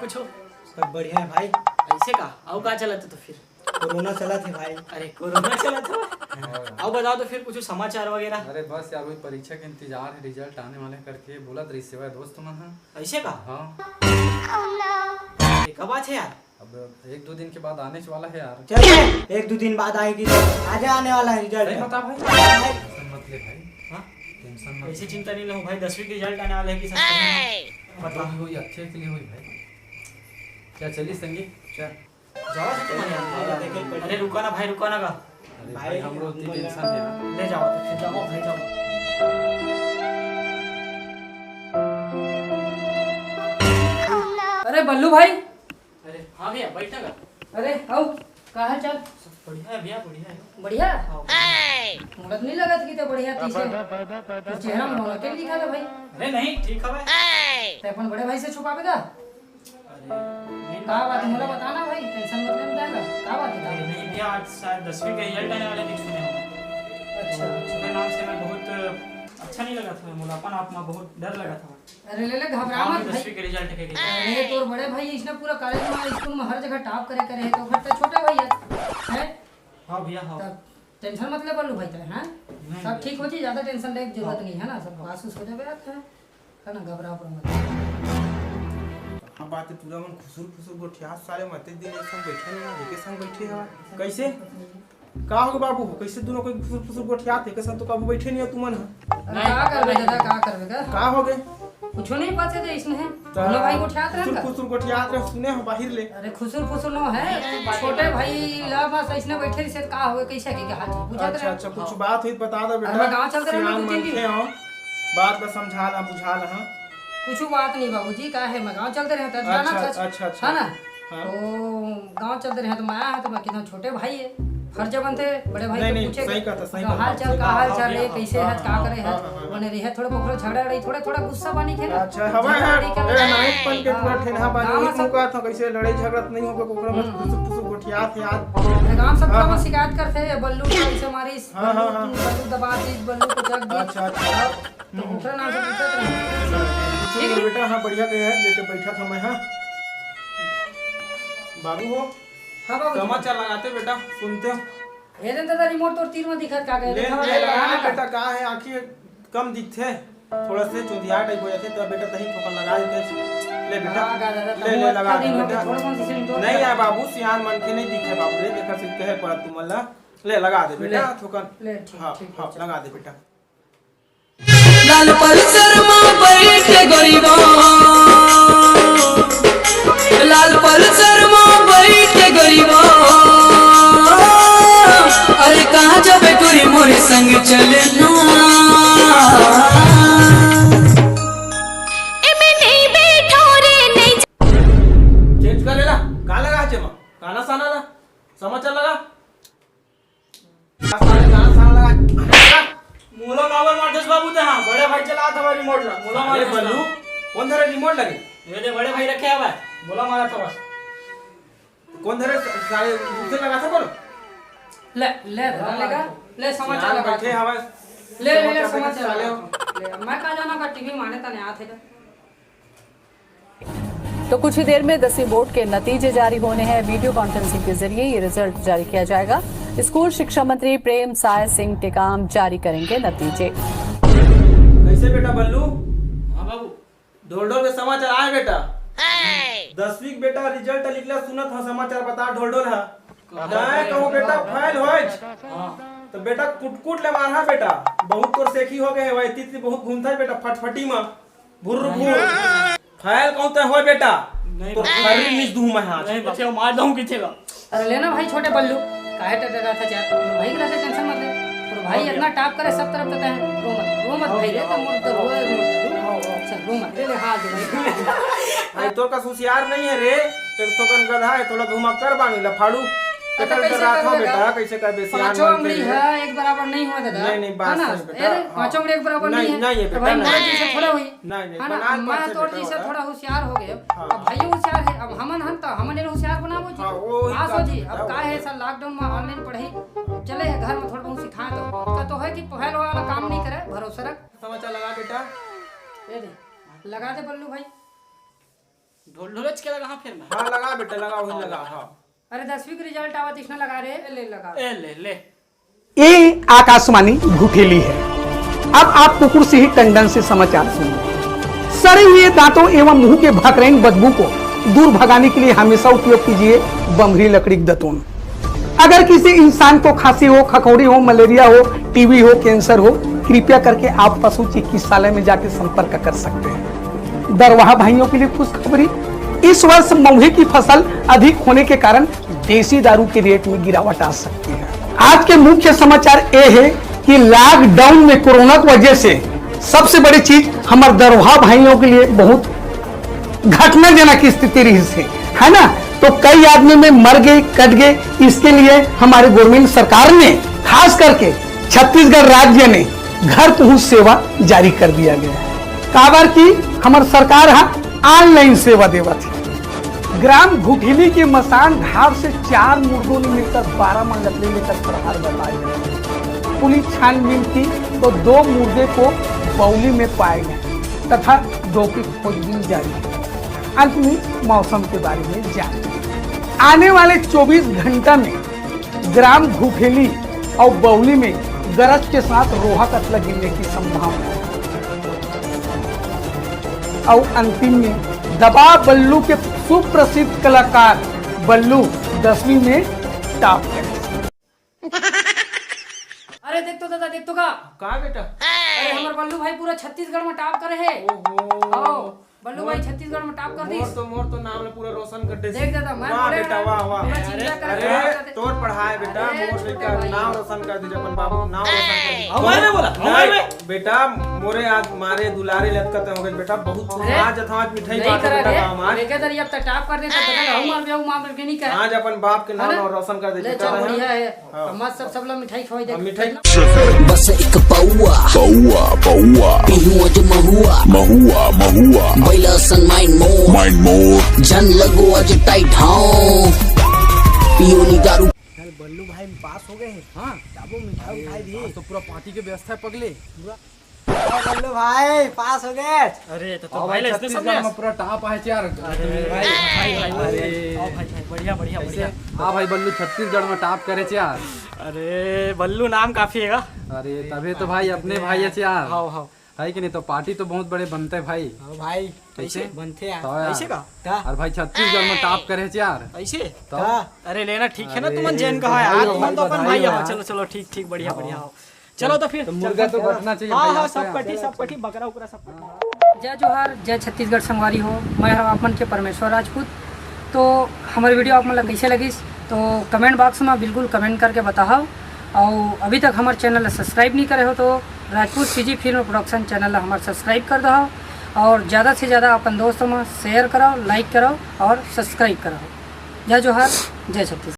कुछ हो? सब बढ़िया है भाई। ऐसे का आओ का चला तो फिर कोरोना चला थे भाई। अरे कोरोना चला था। आओ बताओ तो फिर कुछ समाचार वगैरह। अरे बस यार वही परीक्षा के इंतजार है, रिजल्ट आने वाले करके बोला रही सेवा दोस्त मन। ऐसे का? हाँ कब बात है यार? अब 1-2 दिन के बाद आने वाला है यार। चल 1-2 दिन बाद आएगी तो आगे आने वाला है नहीं रिजल्ट। बता भाई, टेंशन मत ले भाई। हाँ? टेंशन मत ऐसी चिंता नहीं लो भाई, 10वीं के रिजल्ट आने वाला है कि सब पता हुई अच्छे के लिए हुई भाई। क्या चली संगी? चल जाओ तो अरे रुको ना भाई, रुको ना का। अरे भाई हम लोग इतनी टेंशन है यार। ले जाओ तो फिर जाओ भाई जाओ। अरे बल्लू भाई। अरे हाँ भैया बैठा का। अरे आओ, का हाल चाल? बढ़िया है भैया, बढ़िया है। बढ़िया। हाँ। मुझे नहीं लगा था कि तो बढ़िया तीसरे चेहरा में रौनक नहीं दिखा था भाई। अरे नहीं ठीक है भाई। तो अपन बड़े भाई से छुपावेगा? अरे का बात है मुझे बताना भाई, टेंशन मत ले बताएगा। का बात है? नहीं भैया, आज शायद 10वीं के रिजल्ट आने वाले थे, सुने हो? अच्छा उसके नाम से मैं बहुत अच्छा नहीं लगा था, मुलापन आप में बहुत डर लगा था। अरे ले घबरा मत भाई। 10वीं के रिजल्ट के अरे तोर बड़े भाई इसने पूरा कॉलेज में स्कूल में हर जगह टॉप करे करे है, तो घर तो छोटे भाई है। हाँ भैया हाँ। तब टेंशन मत ले बल्लू भाई तो है। सब ठीक हो जी, ज्यादा टेंशन लेने की जरूरत नहीं है ना, सब पास हो जावे है ना, घबरा मत। हाँ बात है, पूरा मन खुसुर गोठिया साले मते दिन एक संग बैठे नहीं, एके संग बैठे हवा कैसे का हो बाबू? कैसे दोनों कोई खुसुर गोठिया थे कैसे तो कब बैठे नहीं तुमन? का करबे दादा, का करबे का हो गए? कुछ नहीं पता थे इसमें है दोनों भाई को उठात रहा खुसुर गोठिया रे सुने हो बाहर ले। अरे खुसुर फुसुर नो है, छोटे भाई ला बस ऐसने बैठे से का हो कैसे के हाल पूछा। अच्छा कुछ बात हुई बता दो बेटा। मैं गांव चलते रहे सियान 2-3 दिन। मनखे हो, बात का समझा ला बुझा ला। हां कुछ बात नहीं बाबूजी, का है मैं गांव चलते रहे तो जाना था। अच्छा है ना? तो गांव चलते रहे तो मैं आया तो मैं कितना छोटे भाई है, फर्ज बनते बड़े भाई नहीं, को पूछे सही कहा था, सही हाल कहा, चाल सही का कहा, हाल हाँ, चाल है, हाँ, कैसे हाँ, है, का हाँ, करे है हाँ, हाँ, बने रही है, थोड़ा बहुत झगड़ा रही, थोड़ा गुस्सा बनी थे ना। अच्छा हवा है ए नाइट पन के पूरा ठेना बानी मुका था, कैसे लड़ाई झगड़ा नहीं होगा कोकरा में खुसुर गोठिया थे यार। गांव सब में शिकायत करते हैं बल्लू को ऐसे मारी, हाँ, हाँ, हाँ। बल्लू दबा दी, बल्लू को जग दी। अच्छा तो ओकरा नाम से पूछते रहे। ठीक है बेटा। हाँ बढ़िया के है, लेके बैठा था मैं। हाँ बाबू हो हाँ बाबू समाचार लगाते बेटा, सुनते हो? ये दिन दादा रिमोट तो तीर में दिखत का ले लगाना बेटा, का है आंखें कम दिखते, थोड़ा से चौधिया टाइप हो जाते तो बेटा तही ठोकर लगा देते। ले बेटा ले लगा दे बेटा। नहीं यार बाबू सियान मन के नहीं दिखे बाबू रे, देखा से कहे पड़ा तुम ला। ले लगा दे बेटा ठोकर। हाँ हाँ लगा दे बेटा। लाल पर शर्मा बैठ गरीबा, लाल पर शर्मा बैठ गरीबा, अरे कहाँ जब तुरी मोरे संग चलना। चेंज कर लेला, का लगा चेमा गाना साना ला, समाचार लगा गाना साना लगा। मूला मावर मार्टस बाबू थे। हाँ बड़े भाई चला था वो रिमोट ला। मूला अरे मावर बल्लू कौन धरे रिमोट लगे? ये दे बड़े भाई रखे हुआ है, बोला मारा था बस। कौन धरे सारे दूसरे लगा था बोलो? ले लेगा ले समाचार लगा बैठे हवा ले समाचार ले। मैं कहा जाना का टीवी माने ता नहीं आते। तो कुछ ही देर में 10वीं बोर्ड के नतीजे जारी होने हैं। वीडियो कॉन्फ्रेंसिंग के जरिए ये रिजल्ट जारी किया जाएगा। स्कूल शिक्षा मंत्री प्रेम साय सिंह टेकाम जारी करेंगे नतीजे। कैसे बेटा बल्लू? हाँ बाबू ढोल ढोल के समाचार आए बेटा। 10वीं बेटा रिजल्ट निकला, सुनत हा समाचार बता ढोल ढोल हा। नहीं कहूँ बेटा फेल होइज तो बेटा कुट ले मार हा बेटा, बहुत तोर सेखी हो गए है, तीत बहुत घूमता है बेटा फटफटी में भुर फेल कहूँ तो हो बेटा तो खरी मिस दूं मैं आज। नहीं बच्चे मार दूं किथे का। अरे लेना भाई छोटे बल्लू काहे डर रहा था यार, भाई की रहते टेंशन मत ले, तो भाई इतना टॉप करे सब तरफ देता है। रो मत भाई रे, तो मुझ तो रो मत ले हां दे भाई तो का होशियार नहीं है रे, तो कन गधा है, थोड़ा घुमा कर बानी लफाड़ू अच्छा, कैसे कैसे रखा कर बेटा, कैसे कर बेसियान पांचों उंगली है एक बराबर नहीं हुआ दादा। नहीं बात सही बेटा। अरे पांचों उंगली एक बराबर नहीं है, नहीं है तो भाई बेटा, मेरे जैसे थोड़ा हुई नहीं है ना, बना मैं तो जैसे थोड़ा होशियार हो गए। अब भाई होशियार है, अब हमन हम तो हमन होशियार बनाबो जी। हाँ, वो ही पास हो बात जी। है, अब का है सर लॉकडाउन में ऑनलाइन पढ़ाई चले घर में थोड़ा बहुत सिखाए तो है कि पहल वाला काम नहीं करे, भरोसा रख। समाचार लगा बेटा। ये दे लगा दे बल्लू भाई। ढोल ढोलच के लगा हाँ फिर मैं हाँ लगा बेटा लगा वही लगा हाँ। अरे 10वीं का रिजल्ट आवा दिखने लगा रे ले लगा ए ले ले ये आकाशवाणी गुठेली है। अब आप कुकुर सिंह टंडन से समाचार सुनिए। सड़े हुए दांतों एवं मुंह के भकरैन बदबू को दूर भगाने के लिए हमेशा उपयोग कीजिए बमरी लकड़ी दतून। अगर किसी इंसान को खांसी हो, खखोड़ी हो, मलेरिया हो, टीबी हो, कैंसर हो, कृपया करके आप पशु चिकित्सालय में जाकर संपर्क कर सकते हैं। दरवाहा भाइयों के लिए खुशखबरी, इस वर्ष महुए की फसल अधिक होने के कारण देसी दारू के रेट में गिरावट आ सकती है। आज के मुख्य समाचार ये है कि लॉकडाउन में कोरोना की वजह से सबसे बड़ी चीज हमारे दरवाहा भाइयों के लिए बहुत घटनाजनक स्थिति रही है ना। तो कई आदमी में मर गए, कट गए। इसके लिए हमारे गवर्नमेंट सरकार ने खास करके छत्तीसगढ़ राज्य ने घर पहुंच सेवा जारी कर दिया गया है। काबर की हमारी सरकार ऑनलाइन सेवा देवा थी। ग्राम घुठिली के मसान घाट से 4 मुर्गों ने मिलकर 12 मन लकड़ी लेकर फरार बताए। पुलिस छानबीन की तो 2 मुर्गे को बौली में पाए गए तथा 2 की खोजबीन जारी है। अंत में मौसम के बारे में जान आने वाले 24 घंटा में ग्राम घुठेली और बौली में गरज के साथ रोहा कतला गिरने की संभावना है। और अंतिम में दबा बल्लू के सुप्रसिद्ध कलाकार बल्लू 10वीं में टॉप है। अरे देख तो दादा देख तो का कहाँ बेटा? अरे हमारे बल्लू भाई पूरा छत्तीसगढ़ में टॉप करे है। ओहो बल्लू भाई छत्तीसगढ़ में टॉप कर दी। मोर तो नाम पूरा रोशन कर दे। देख दादा मैं वाह बोले बेटा वाह वाह। पूरा चिंता कर अरे तोर पढ़ाए बेटा मोर बेटा नाम रोशन कर दे अपन बाबू नाम रोशन कर दे। हमारे में बोला हमारे में बेटा मोरे आज मारे दुलारे लटकते हो गए बेटा बहुत आज आज मिठाई नहीं बात करा बेटा रे काम आज लेके दर अब तक टॉप कर दे तो बता हम मार जाऊं मार के नहीं कर आज अपन बाप के नाम रोशन कर दे ले बेटा चल बढ़िया है मस्त सब लोग मिठाई खवाई दे मिठाई बस एक पौआ पौआ पौआ पीहू आज महुआ महुआ महुआ बैला सन माइंड मोर जन लगो आज टाइट हाँ पियोनी दारू। बल्लू भाई पास हो गए हैं। हाँ जाबो मिठाई उठाई दी। तो पूरा पार्टी के व्यवस्था है पगले। बल्लू भाई पास हो गए। अरे तो भाई इसने सब छत्तीसगढ़ में पूरा टॉप है यार। बढ़िया बढ़िया बढ़िया। हाँ भाई बल्लू छत्तीसगढ़ में टॉप करे यार। अरे बल्लू नाम काफी है। अरे तभी तो भाई अपने भाई है यार। हाँ हाँ है कि नहीं तो पार्टी तो बहुत बड़े बनते हैं भाई। भाई कैसे बनते हैं तो यार। ऐसे का और भाई छत्तीसगढ़ में टॉप करे यार। ऐसे तो अरे लेना ठीक है ना तुम जैन कहा यार तुम तो अपन भाई हो। चलो चलो ठीक ठीक बढ़िया बढ़िया हो। चलो तो फिर मुर्गा तो कटना चाहिए हाँ भाई हाँ आपको सब कटी बकरा उकरा सब कटी। जय जोहार जय छत्तीसगढ़ संगवारी हो। मैं हूं आपमन के परमेश्वर राजपूत। तो हमारी वीडियो आप मन कैसे लगी तो कमेंट बॉक्स में बिल्कुल कमेंट करके बताओ। और अभी तक हमारे चैनल सब्सक्राइब नहीं करे हो तो Rajput CG film production channel हमारे सब्सक्राइब कर दो और ज़्यादा से ज़्यादा अपन दोस्तों में शेयर करो, लाइक करो और सब्सक्राइब करो। जय जोहार जय छत्तीसगढ़।